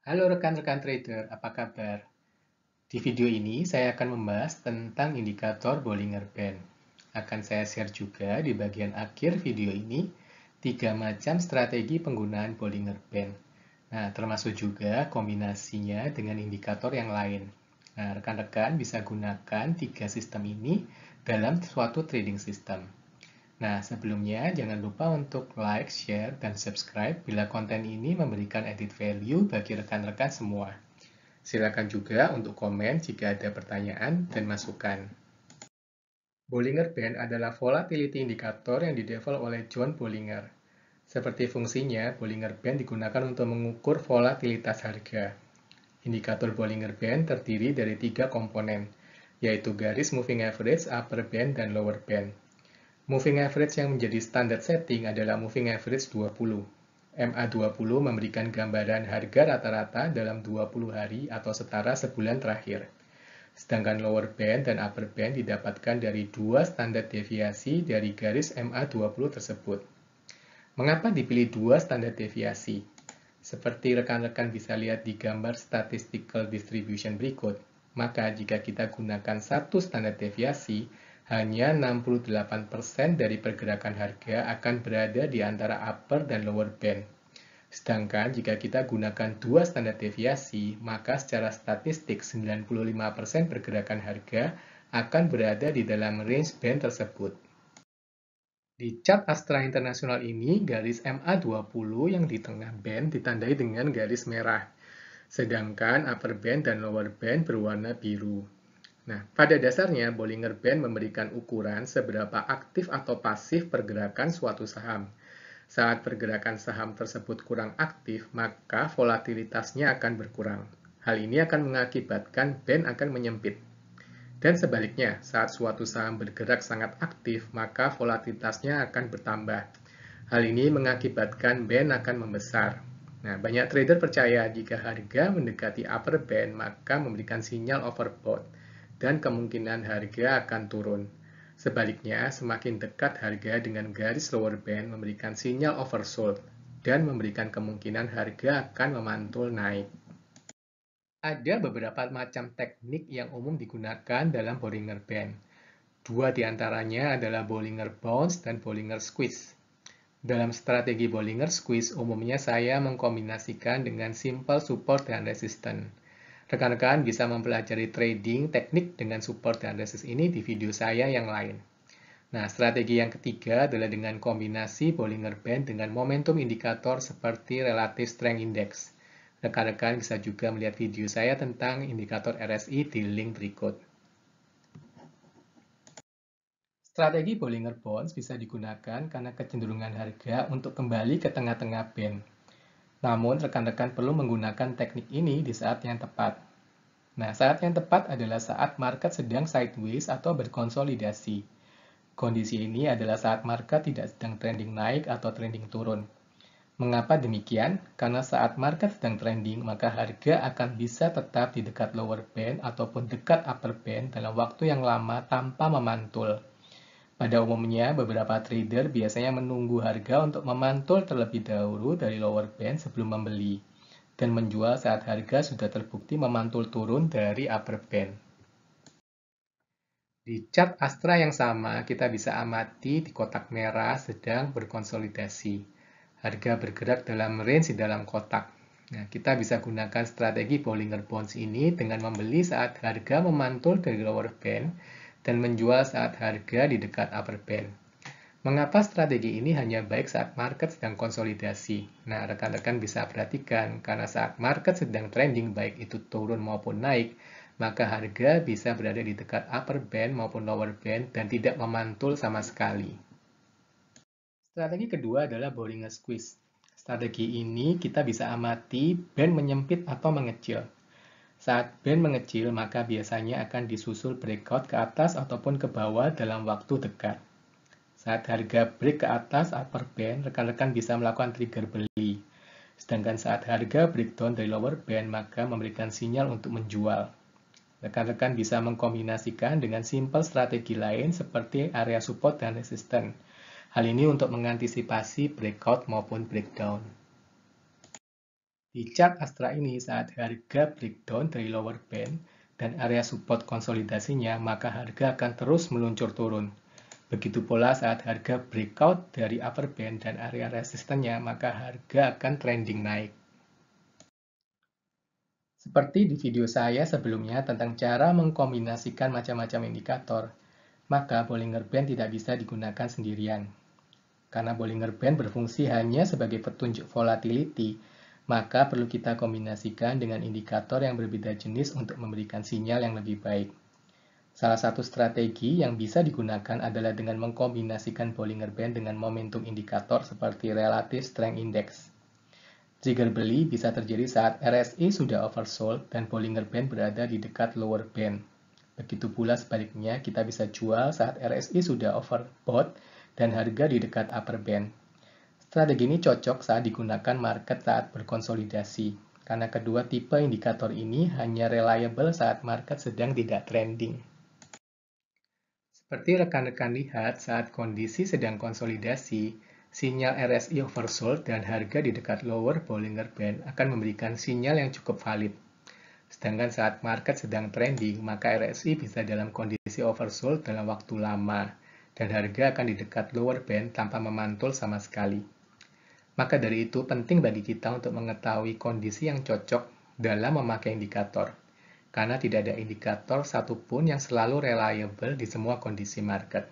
Halo rekan-rekan trader, apa kabar? Di video ini saya akan membahas tentang indikator Bollinger Band. Akan saya share juga di bagian akhir video ini 3 macam strategi penggunaan Bollinger Band. Nah, termasuk juga kombinasinya dengan indikator yang lain. Nah, rekan-rekan bisa gunakan 3 sistem ini dalam suatu trading system. Nah, sebelumnya jangan lupa untuk like, share, dan subscribe bila konten ini memberikan added value bagi rekan-rekan semua. Silakan juga untuk komen jika ada pertanyaan dan masukan. Bollinger Band adalah volatility indicator yang didevelop oleh John Bollinger. Seperti fungsinya, Bollinger Band digunakan untuk mengukur volatilitas harga. Indikator Bollinger Band terdiri dari 3 komponen, yaitu garis moving average, upper band, dan lower band. Moving average yang menjadi standard setting adalah moving average 20. MA20 memberikan gambaran harga rata-rata dalam 20 hari atau setara sebulan terakhir. Sedangkan lower band dan upper band didapatkan dari 2 standar deviasi dari garis MA20 tersebut. Mengapa dipilih 2 standar deviasi? Seperti rekan-rekan bisa lihat di gambar statistical distribution berikut, maka jika kita gunakan 1 standar deviasi, hanya 68% dari pergerakan harga akan berada di antara upper dan lower band. Sedangkan jika kita gunakan 2 standar deviasi, maka secara statistik 95% pergerakan harga akan berada di dalam range band tersebut. Di chart Astra Internasional ini, garis MA20 yang di tengah band ditandai dengan garis merah, sedangkan upper band dan lower band berwarna biru. Nah, pada dasarnya Bollinger Band memberikan ukuran seberapa aktif atau pasif pergerakan suatu saham. Saat pergerakan saham tersebut kurang aktif, maka volatilitasnya akan berkurang. Hal ini akan mengakibatkan band akan menyempit. Dan sebaliknya, saat suatu saham bergerak sangat aktif, maka volatilitasnya akan bertambah. Hal ini mengakibatkan band akan membesar. Nah, banyak trader percaya jika harga mendekati upper band, maka memberikan sinyal overbought, dan kemungkinan harga akan turun. Sebaliknya, semakin dekat harga dengan garis lower band memberikan sinyal oversold, dan memberikan kemungkinan harga akan memantul naik. Ada beberapa macam teknik yang umum digunakan dalam Bollinger Band. 2 di antaranya adalah Bollinger Bounce dan Bollinger Squeeze. Dalam strategi Bollinger Squeeze, umumnya saya mengkombinasikan dengan simple support dan resistance. Rekan-rekan bisa mempelajari trading teknik dengan support dan resistance ini di video saya yang lain. Nah, strategi yang ketiga adalah dengan kombinasi Bollinger Band dengan momentum indikator seperti Relative Strength Index. Rekan-rekan bisa juga melihat video saya tentang indikator RSI di link berikut. Strategi Bollinger Bands bisa digunakan karena kecenderungan harga untuk kembali ke tengah-tengah band. Namun, rekan-rekan perlu menggunakan teknik ini di saat yang tepat. Nah, saat yang tepat adalah saat market sedang sideways atau berkonsolidasi. Kondisi ini adalah saat market tidak sedang trending naik atau trending turun. Mengapa demikian? Karena saat market sedang trending, maka harga akan bisa tetap di dekat lower band ataupun dekat upper band dalam waktu yang lama tanpa memantul. Pada umumnya, beberapa trader biasanya menunggu harga untuk memantul terlebih dahulu dari lower band sebelum membeli, dan menjual saat harga sudah terbukti memantul turun dari upper band. Di chart Astra yang sama, kita bisa amati di kotak merah sedang berkonsolidasi. Harga bergerak dalam range di dalam kotak. Nah, kita bisa gunakan strategi Bollinger Bands ini dengan membeli saat harga memantul dari lower band dan menjual saat harga di dekat upper band. Mengapa strategi ini hanya baik saat market sedang konsolidasi? Nah, rekan-rekan bisa perhatikan, karena saat market sedang trending, baik itu turun maupun naik, maka harga bisa berada di dekat upper band maupun lower band dan tidak memantul sama sekali. Strategi kedua adalah Bollinger Squeeze. Strategi ini kita bisa amati band menyempit atau mengecil. Saat band mengecil, maka biasanya akan disusul breakout ke atas ataupun ke bawah dalam waktu dekat. Saat harga break ke atas upper band, rekan-rekan bisa melakukan trigger beli. Sedangkan saat harga breakdown dari lower band, maka memberikan sinyal untuk menjual. Rekan-rekan bisa mengkombinasikan dengan simple strategi lain seperti area support dan resistance. Hal ini untuk mengantisipasi breakout maupun breakdown. Di chart Astra ini, saat harga breakdown dari lower band dan area support konsolidasinya, maka harga akan terus meluncur turun. Begitu pula saat harga breakout dari upper band dan area resistennya, maka harga akan trending naik. Seperti di video saya sebelumnya tentang cara mengkombinasikan macam-macam indikator, maka Bollinger Band tidak bisa digunakan sendirian. Karena Bollinger Band berfungsi hanya sebagai petunjuk volatility, maka perlu kita kombinasikan dengan indikator yang berbeda jenis untuk memberikan sinyal yang lebih baik. Salah satu strategi yang bisa digunakan adalah dengan mengkombinasikan Bollinger Band dengan momentum indikator seperti Relative Strength Index. Trigger beli bisa terjadi saat RSI sudah oversold dan Bollinger Band berada di dekat lower band. Begitu pula sebaliknya, kita bisa jual saat RSI sudah overbought dan harga di dekat upper band. Strategi ini cocok saat digunakan market saat berkonsolidasi, karena kedua tipe indikator ini hanya reliable saat market sedang tidak trending. Seperti rekan-rekan lihat, saat kondisi sedang konsolidasi, sinyal RSI oversold dan harga di dekat lower Bollinger Band akan memberikan sinyal yang cukup valid. Sedangkan saat market sedang trending, maka RSI bisa dalam kondisi oversold dalam waktu lama, dan harga akan di dekat lower band tanpa memantul sama sekali. Maka dari itu penting bagi kita untuk mengetahui kondisi yang cocok dalam memakai indikator, karena tidak ada indikator satupun yang selalu reliable di semua kondisi market.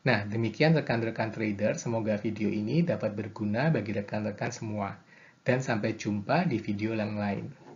Nah, demikian rekan-rekan trader, semoga video ini dapat berguna bagi rekan-rekan semua. Dan sampai jumpa di video yang lain.